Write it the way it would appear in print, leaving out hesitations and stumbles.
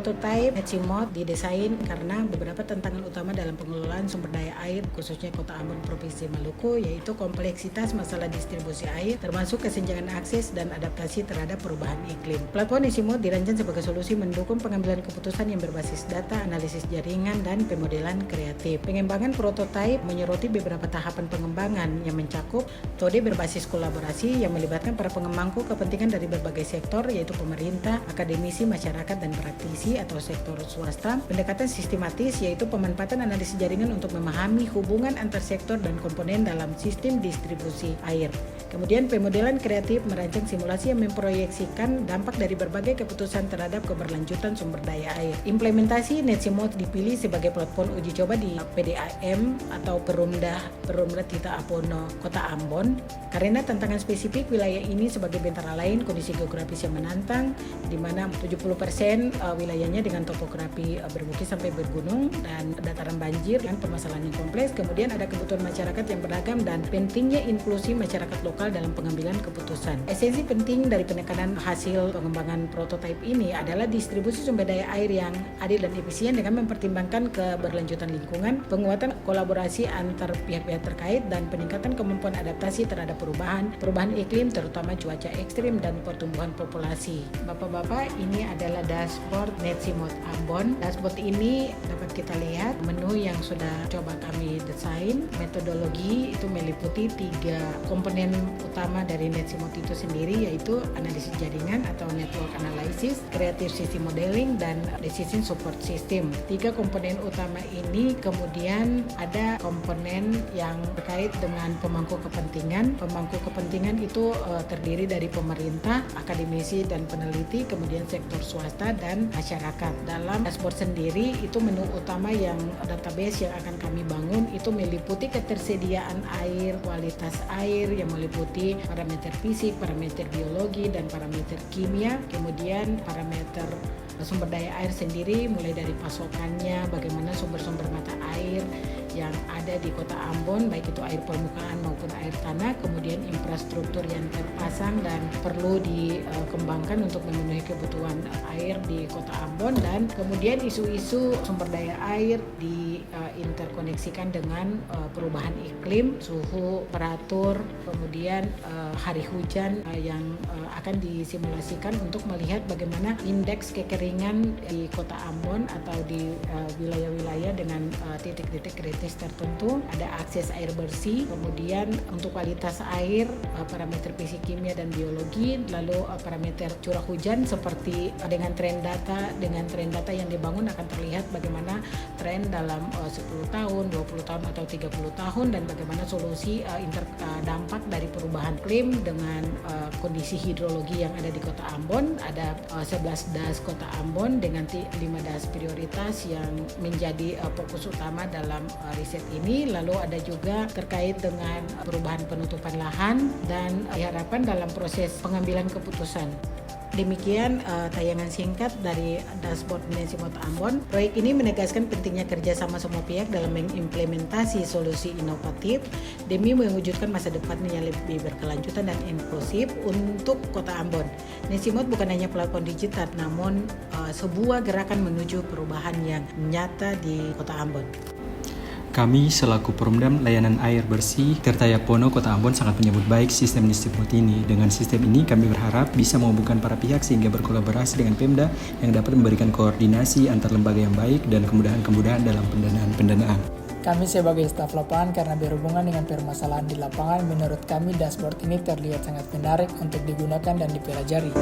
Prototype Netsimot didesain karena beberapa tantangan utama dalam pengelolaan sumber daya air khususnya Kota Ambon Provinsi Maluku, yaitu kompleksitas masalah distribusi air termasuk kesenjangan akses dan adaptasi terhadap perubahan iklim. Platform Netsimot dirancang sebagai solusi mendukung pengambilan keputusan yang berbasis data, analisis jaringan, dan pemodelan kreatif. Pengembangan prototype menyoroti beberapa tahapan pengembangan yang mencakup metode berbasis kolaborasi yang melibatkan para pemangku kepentingan dari berbagai sektor, yaitu pemerintah, akademisi, masyarakat, dan praktisi atau sektor swasta. Pendekatan sistematis yaitu pemanfaatan analisis jaringan untuk memahami hubungan antar sektor dan komponen dalam sistem distribusi air. Kemudian pemodelan kreatif merancang simulasi yang memproyeksikan dampak dari berbagai keputusan terhadap keberlanjutan sumber daya air. Implementasi Netsimot dipilih sebagai platform uji coba di PDAM atau Perumda Tita Apono Kota Ambon karena tantangan spesifik wilayah ini sebagai bentara lain kondisi geografis yang menantang, di mana 70% wilayahnya dengan topografi berbukit sampai bergunung dan dataran banjir dengan permasalahan yang kompleks. Kemudian ada kebutuhan masyarakat yang beragam dan pentingnya inklusi masyarakat lokal dalam pengambilan keputusan. Esensi penting dari penekanan hasil pengembangan prototipe ini adalah distribusi sumber daya air yang adil dan efisien dengan mempertimbangkan keberlanjutan lingkungan, penguatan kolaborasi antar pihak-pihak terkait, dan peningkatan kemampuan adaptasi terhadap perubahan iklim terutama cuaca ekstrim dan pertumbuhan populasi. Bapak-bapak, ini adalah dashboard Netsimot Ambon. Dashboard ini dapat kita lihat menu yang sudah coba kami desain. Metodologi itu meliputi 3 komponen utama dari Netsimot itu sendiri, yaitu analisis jaringan atau network analysis, creative system modeling, dan decision support system. 3 komponen utama ini kemudian ada komponen yang terkait dengan pemangku kepentingan. Pemangku kepentingan itu terdiri dari pemerintah, akademisi dan peneliti, kemudian sektor swasta dan masyarakat. Dalam dashboard sendiri itu menu utama yang database yang akan kami bangun itu meliputi ketersediaan air, kualitas air yang meliputi parameter fisik, parameter biologi, dan parameter kimia. Kemudian parameter sumber daya air sendiri mulai dari pasokannya, bagaimana sumber-sumber mata air yang ada di Kota Ambon, baik itu air permukaan maupun air tanah, kemudian infrastruktur yang terpasang dan perlu dikembangkan untuk memenuhi kebutuhan air di Kota Ambon, dan kemudian isu-isu sumber daya air diinterkoneksikan dengan perubahan iklim, suhu, temperatur, kemudian hari hujan yang akan disimulasikan untuk melihat bagaimana indeks kekeringan di Kota Ambon atau di wilayah-wilayah dengan titik-titik kritis tertentu. Ada akses air bersih, kemudian untuk kualitas air, parameter fisik, kimia, dan biologi, lalu parameter curah hujan seperti dengan tren data yang dibangun akan terlihat bagaimana tren dalam 10 tahun, 20 tahun atau 30 tahun, dan bagaimana solusi dampak dari perubahan iklim dengan kondisi hidrologi yang ada di Kota Ambon. Ada 11 das Kota Ambon dengan 5 das prioritas yang menjadi fokus utama dalam riset ini. Lalu ada juga terkait dengan perubahan penutupan lahan dan diharapkan dalam proses pengambilan keputusan. Demikian tayangan singkat dari dashboard Netsimot Ambon. Proyek ini menegaskan pentingnya kerjasama semua pihak dalam mengimplementasi solusi inovatif demi mewujudkan masa depan yang lebih berkelanjutan dan inklusif untuk Kota Ambon. Netsimot bukan hanya platform digital, namun sebuah gerakan menuju perubahan yang nyata di Kota Ambon. Kami selaku Perumdam Layanan Air Bersih Tirtayapono Kota Ambon sangat menyambut baik sistem Netsimot ini. Dengan sistem ini kami berharap bisa menghubungkan para pihak sehingga berkolaborasi dengan Pemda yang dapat memberikan koordinasi antar lembaga yang baik dan kemudahan-kemudahan dalam pendanaan. Kami sebagai staf lapangan karena berhubungan dengan permasalahan di lapangan, menurut kami dashboard ini terlihat sangat menarik untuk digunakan dan dipelajari.